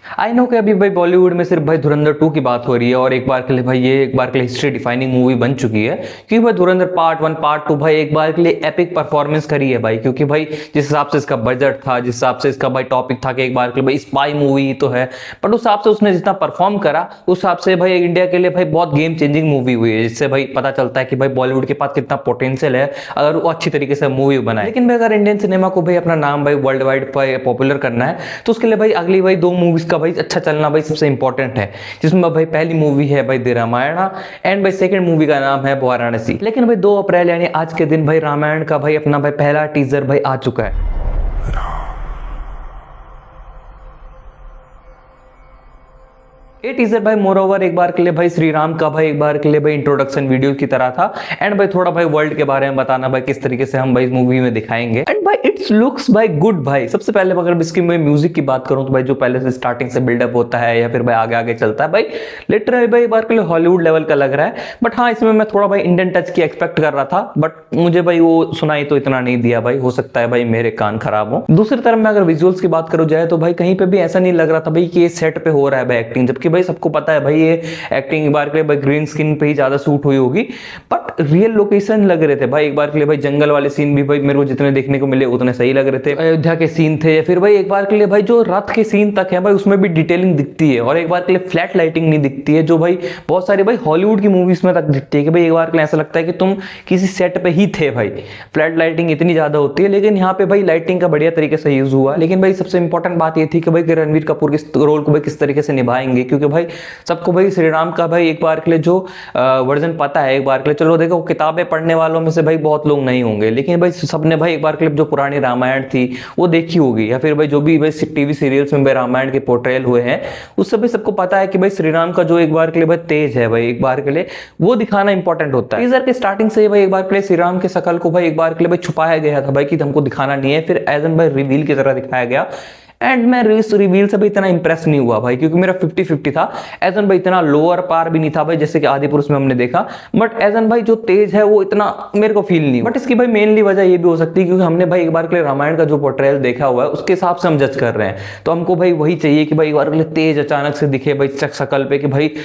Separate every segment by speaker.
Speaker 1: I know कि अभी भाई बॉलीवुड में सिर्फ भाई धुरंधर 2 की बात हो रही है और एक बार के लिए भाई ये एक बार के लिए हिस्ट्री डिफाइनिंग मूवी बन चुकी है, क्योंकि भाई धुरंधर पार्ट 1 पार्ट 2 भाई एक बार के लिए एपिक परफॉर्मेंस करी है भाई। क्योंकि भाई जिस हिसाब से इसका बजट था, जिस हिसाब से इसका भाई टॉपिक था कि एक बार के लिए भाई स्पाई मूवी तो है, बट उस हिसाब से उसने जितना परफॉर्म करा उस हिसाब से भाई इंडिया के लिए भाई बहुत गेम चेंजिंग मूवी हुई है, जिससे भाई पता चलता है कि भाई बॉलीवुड के पास कितना पोटेंशियल है अगर वो अच्छी तरीके से मूवी बनाए। लेकिन भाई अगर इंडियन सिनेमा को भाई अपना नाम भाई वर्ल्ड वाइड पॉपुलर करना है तो उसके लिए भाई अगली भाई 2 मूवीज का भाई अच्छा चलना भाई सबसे इंपॉर्टेंट है, जिसमें भाई पहली मूवी है भाई द रामायण एंड भाई सेकंड मूवी का नाम है वाराणसी। लेकिन भाई 2 अप्रैल यानी आज के दिन भाई रामायण का भाई अपना भाई पहला टीजर भाई आ चुका है। ये टीजर भाई मोरओवर एक बार के लिए भाई श्री राम का भाई एक बार के लिए भाई इंट्रोडक्शन वीडियो की तरह था एंड भाई थोड़ा भाई वर्ल्ड के बारे में बताना भाई किस तरीके से हम भाई इस मूवी में दिखाएंगे एंड भाई इट्स लुक्स भाई गुड भाई। सबसे पहले अगर इसकी मैं म्यूजिक की बात करूं तो भाई जो पहले से स्टार्टिंग से बिल्डअप होता है या फिर भाई आगे आगे चलता है भाई लिटरली भाई एक बार के लिए हॉलीवुड लेवल का लग रहा है। बट हाँ, इसमें मैं थोड़ा भाई इंडियन टच की एक्सपेक्ट कर रहा था बट मुझे भाई वो सुनाई तो इतना नहीं दिया भाई, हो सकता है भाई मेरे कान खराब हो। दूसरी तरफ मैं अगर विजुअल्स की बात करूं जाए तो भाई कहीं पे भी ऐसा नहीं लग रहा था भाई कि ये सेट पे हो रहा है भाई एक्टिंग, जबकि भाई सबको पता है भाई ये एक्टिंग एक बार के लिए भाई ग्रीन स्क्रीन पे ही ज्यादा सूट हुई होगी, बट रियल लोकेशन लग रहे थे भाई एक बार के लिए भाई जंगल वाले सीन भी भाई मेरे को जितने देखने को मिले उतने सही लग रहे थे। अयोध्या के सीन थे या फिर भाई एक बार के लिए भाई जो रथ के सीन तक है भाई उसमें भी डिटेलिंग दिखती है और एक बार के लिए फ्लैट लाइटिंग नहीं दिखती है जो भाई बहुत सारी भाई हॉलीवुड की मूवीज में तक दिखती है कि भाई एक बार के लिए ऐसा लगता है कि तुम किसी सेट पे ही थे भाई। फ्लैट लाइटिंग इतनी ज्यादा होती है लेकिन यहाँ पे भाई लाइटिंग का बढ़िया तरीके से यूज हुआ। लेकिन भाई सबसे इंपॉर्टेंट बात ये थी कि भाई रणवीर कपूर किस रोल को भाई किस तरीके से निभाएंगे, क्योंकि भाई सबको भाई श्री राम का भाई एक बार के लिए जो वर्जन पता है एक बार के लिए, चलो देखो किताबें पढ़ने वालों में से भाई बहुत लोग नहीं होंगे लेकिन भाई सबने भाई एक बार के लिए जो पुरानी रामायण थी वो देखी होगी या फिर भाई जो भी भाई टीवी सीरियल्स में भाई रामायण के पोर्ट्रेयल हुए हैं उससे भी सबको पता है कि भाई श्री राम का जो एक बार के लिए भाई तेज है भाई एक बार के लिए वो दिखाना इंपॉर्टेंट होता है। टीजर के स्टार्टिंग से भाई एक बार के लिए श्री राम के शकल को भाई एक बार के लिए भाई छुपाया गया था भाई कि हमको दिखाना नहीं है, फिर एज एन भाई रिवील की तरह दिखाया गया एंड मैं इस रिवील से भी इतना इंप्रेस नहीं हुआ भाई, क्योंकि मेरा 50-50 था। एजन भाई इतना लोअर पार भी नहीं था भाई जैसे कि आदि पुरुष में हमने देखा, बट एजन भाई जो तेज है वो इतना मेरे को फील नहीं। बट इसकी भाई मेनली वजह ये भी हो सकती है क्योंकि हमने भाई एक बार के लिए रामायण का जो पोर्ट्रेयल देखा हुआ है उसके हिसाब से हम जज कर रहे हैं, तो हमको भाई वही चाहिए कि भाई एक बार के लिए तेज अचानक से दिखे भाई शकल पे कि भाई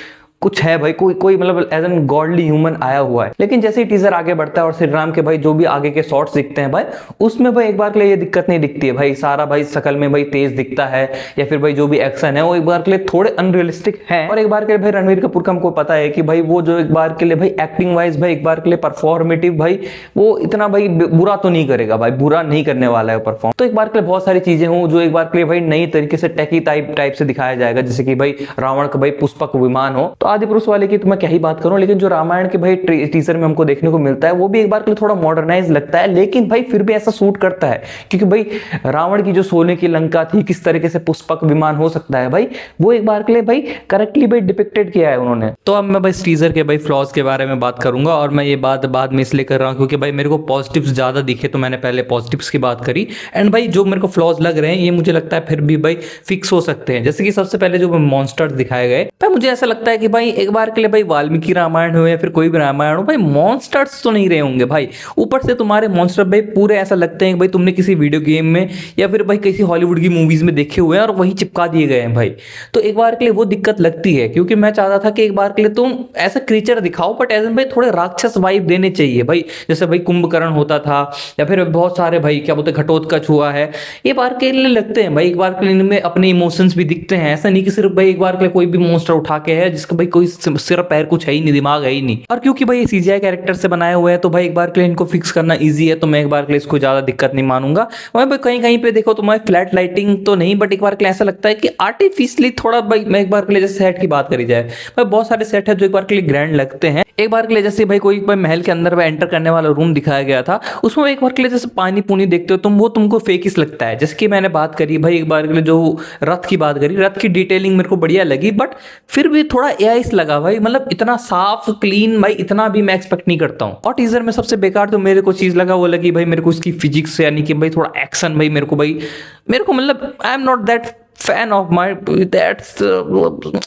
Speaker 1: कुछ है भाई, कोई कोई मतलब एज एन गॉडली ह्यूमन आया हुआ है। लेकिन जैसे ही टीजर आगे बढ़ता है और श्री राम के भाई जो भी आगे के शॉट्स दिखते हैं भाई उसमें भाई एक बार के लिए ये दिक्कत नहीं दिखती है भाई, सारा भाई शकल में भाई तेज दिखता है या फिर भाई जो भी एक्शन है वो एक बार के लिए थोड़े अनरियलिस्टिक है। और एक बार के लिए भाई रणवीर कपूर का हमको पता है कि भाई वो जो एक बार के लिए भाई एक्टिंग वाइज भाई एक बार के लिए परफॉर्मेटिव भाई वो इतना भाई बुरा तो नहीं करेगा भाई, बुरा नहीं करने वाला है परफॉर्म। तो एक बार के लिए बहुत सारी चीजें हों जो एक बार के लिए भाई नई तरीके से टेकी टाइप से दिखाया जाएगा, जैसे कि भाई रावण का भाई पुष्पक विमान हो। तो आदि पुरुष वाले की मैं क्या ही बात करूं, लेकिन जो रामायण के भाई टीजर में हमको देखने को मिलता है वो भी एक बार के लिए थोड़ा मॉडर्नाइज लगता है, लेकिन भाई फिर भी ऐसा सूट करता है क्योंकि भाई रावण की जो सोने की लंका थी किस तरीके से पुष्पक विमान हो सकता है भाई वो एक बार के लिए भाई करेक्टली भाई डिपिक्टेड किया है उन्होंने। तो अब मैं भाई इस टीजर के भाई फ्लॉज के बारे में बात करूंगा और मैं ये बात बाद में इसलिए कर रहा हूं क्योंकि भाई मेरे को पॉजिटिव्स ज्यादा दिखे तो मैंने पहले पॉजिटिव्स की बात करी एंड भाई जो मेरे को फ्लॉज लग रहे हैं ये मुझे लगता है फिर भी भाई फिक्स हो सकते हैं। जैसे कि सबसे पहले जो मॉन्स्टर्स दिखाए गए भाई मुझे ऐसा लगता है कि भाई एक बार के लिए भाई वाल्मीकि रामायण हो या फिर कोई भी रामायण हो भाई मॉन्स्टर्स तो नहीं रहे होंगे भाई, ऊपर से तुम्हारे मॉन्स्टर भाई पूरे ऐसा लगते हैं भाई तुमने किसी वीडियो गेम में या फिर भाई किसी हॉलीवुड की मूवीज में देखे हुए हैं और वही चिपका दिए गए हैं भाई। तो एक बार के लिए वो दिक्कत लगती है क्योंकि मैं चाहता था कि एक बार के लिए तुम ऐसा क्रीचर दिखाओ बट ऐसे भाई थोड़े राक्षस वाइब देने चाहिए भाई, जैसे भाई कुंभकर्ण होता था या फिर बहुत सारे भाई क्या बोलते घटोत्कच हुआ है, ये बार के लिए लगते हैं भाई एक बार के लिए इनमें अपने इमोशंस भी दिखते हैं। ऐसा नहीं कि सिर्फ भाई एक बार के लिए कोई भी मॉन्स्टर उठा के है जिसका भाई कोई सिर पैर कुछ है ही नहीं, दिमाग है ही नहीं। और क्योंकि भाई सीजीआई कैरेक्टर से बनाए हुए हैं तो भाई एक बार के लिए इनको फिक्स करना इजी है, तो मैं एक बार के लिए इसको ज्यादा दिक्कत नहीं मानूंगा। भाई कहीं कहीं पे देखो तो भाई फ्लैट लाइटिंग तो नहीं बट एक बार के लिए ऐसा लगता है कि आर्टिफिशियली थोड़ा भाई मैं एक बार के लिए जैसे सेट की बात करी जाए भाई बहुत सारे सेट है जो एक बार के लिए ग्रैंड लगते हैं। एक बार के लिए जैसे भाई कोई महल के अंदर में एंटर करने वाला रूम दिखाया गया था उसमें एक बार के लिए जैसे पानी पुनी देखते हो तुम वो तुमको फेकिस लगता है। जैसे कि मैंने बात करी भाई एक बार के लिए जो रथ की बात करी, रथ की डिटेलिंग मेरे को बढ़िया लगी बट फिर भी थोड़ा एआईस लगा भाई, मतलब इतना साफ क्लीन भाई इतना भी मैं एक्सपेक्ट नहीं करता हूँ। और टीजर में सबसे बेकार तो मेरे को चीज लगा वो लगी भाई मेरे को इसकी फिजिक्स यानी कि भाई थोड़ा एक्शन भाई मेरे को मतलब I am not that fan of my that's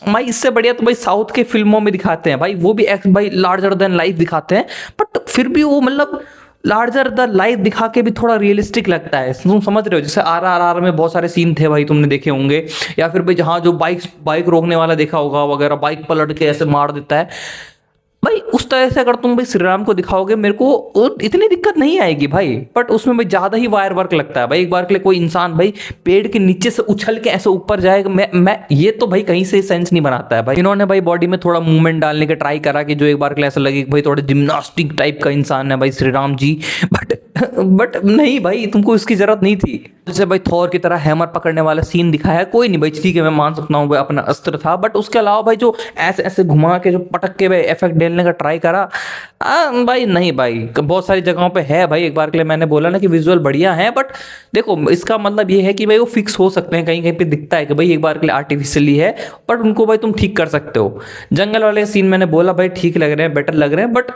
Speaker 1: my. इससे बढ़िया तो भाई साउथ के फिल्मों में दिखाते हैं भाई, वो भी भाई लार्जर देन लाइफ दिखाते हैं बट फिर भी वो मतलब लार्जर द लाइफ दिखा के भी थोड़ा रियलिस्टिक लगता है। तुम समझ रहे हो, जैसे RRR में बहुत सारे सीन थे भाई, तुमने देखे होंगे, या फिर भाई जहाँ जो बाइक रोकने वाला देखा होगा वगैरह, बाइक पलट के ऐसे मार देता है भाई। उस तरह से अगर तुम भाई श्री राम को दिखाओगे मेरे को इतनी दिक्कत नहीं आएगी भाई। बट उसमें भाई ज्यादा ही वायर वर्क लगता है भाई। एक बार के लिए कोई इंसान भाई पेड़ के नीचे से उछल के ऐसे ऊपर जाएगा, मैं ये तो भाई कहीं से सेंस नहीं बनाता है भाई। इन्होंने भाई बॉडी में थोड़ा मूवमेंट डालने का ट्राई करा कि जो एक बार के लिए ऐसा लगे कि भाई थोड़ा जिम्नास्टिक टाइप का इंसान है भाई श्री राम जी। बट नहीं भाई, तुमको इसकी जरूरत नहीं थी। जैसे भाई थॉर की तरह हैमर पकड़ने वाला सीन दिखाया है, कोई नहीं भाई, ठीक है मैं मान सकता हूँ भाई अपना अस्त्र था। बट उसके अलावा भाई जो ऐसे ऐसे घुमा के जो पटक के भाई इफेक्ट डालने का ट्राई करा, भाई नहीं भाई, बहुत सारी जगहों पे है भाई। एक बार के लिए मैंने बोला ना कि विजुअल बढ़िया है, बट देखो इसका मतलब ये है कि भाई वो फिक्स हो सकते हैं। कहीं कहीं पे दिखता है कि भाई एक बार के लिए आर्टिफिशियली है, बट उनको भाई तुम ठीक कर सकते हो। जंगल वाले सीन मैंने बोला भाई ठीक लग रहे हैं, बेटर लग रहे हैं, बट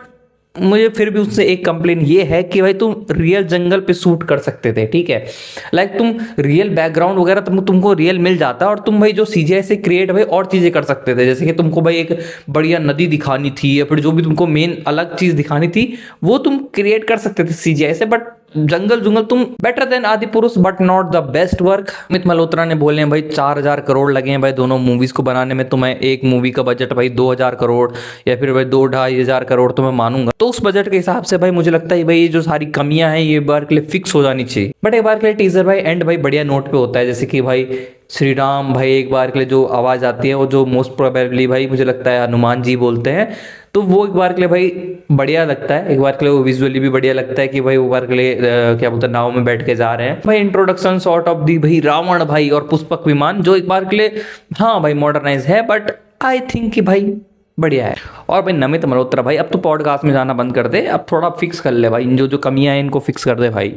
Speaker 1: मुझे फिर भी उससे एक कंप्लेन ये है कि भाई तुम रियल जंगल पे शूट कर सकते थे, ठीक है। लाइक तुम रियल बैकग्राउंड वगैरह तुमको रियल मिल जाता, और तुम भाई जो CGI से क्रिएट भाई और चीजें कर सकते थे। जैसे कि तुमको भाई एक बढ़िया नदी दिखानी थी, या फिर जो भी तुमको मेन अलग चीज दिखानी थी वो तुम क्रिएट कर सकते थे CGI से। बट जंगल जुंगल तुम बेटर देन आदि पुरुष, but not the best work. Amit Malhotra ने बोले हैं भाई 4000 करोड़ लगे हैं भाई दोनों मूवीज को बनाने में। तो मैं एक मूवी का बजट भाई 2000 करोड़ या फिर भाई 2-2.5 करोड़ तो मैं मानूंगा। तो उस बजट के हिसाब से भाई मुझे लगता है भाई ये जो सारी कमियां हैं ये एक बार के लिए फिक्स हो जानी चाहिए। बट एक बार के लिए टीजर भाई एंड भाई बढ़िया नोट पे होता है, जैसे कि भाई श्री राम भाई एक बार के लिए जो आवाज आती है वो जो मोस्ट प्रोबेबली भाई मुझे लगता है हनुमान जी बोलते हैं। तो वो एक बार के लिए भाई बढ़िया लगता है। एक बार के लिए वो विजुअली भी बढ़िया लगता है कि भाई वो बार के लिए क्या बोलते हैं नाव में बैठ के जा रहे हैं भाई। इंट्रोडक्शन सॉर्ट ऑफ दी भाई रावण भाई और पुष्पक विमान जो एक बार के लिए हाँ भाई मॉडर्नाइज है, बट आई थिंक कि भाई बढ़िया है। और भाई नमित मल्होत्रा भाई अब तो पॉडकास्ट में जाना बंद कर दे, अब थोड़ा फिक्स कर ले भाई, इन जो जो कमियां हैं इनको फिक्स कर दे भाई।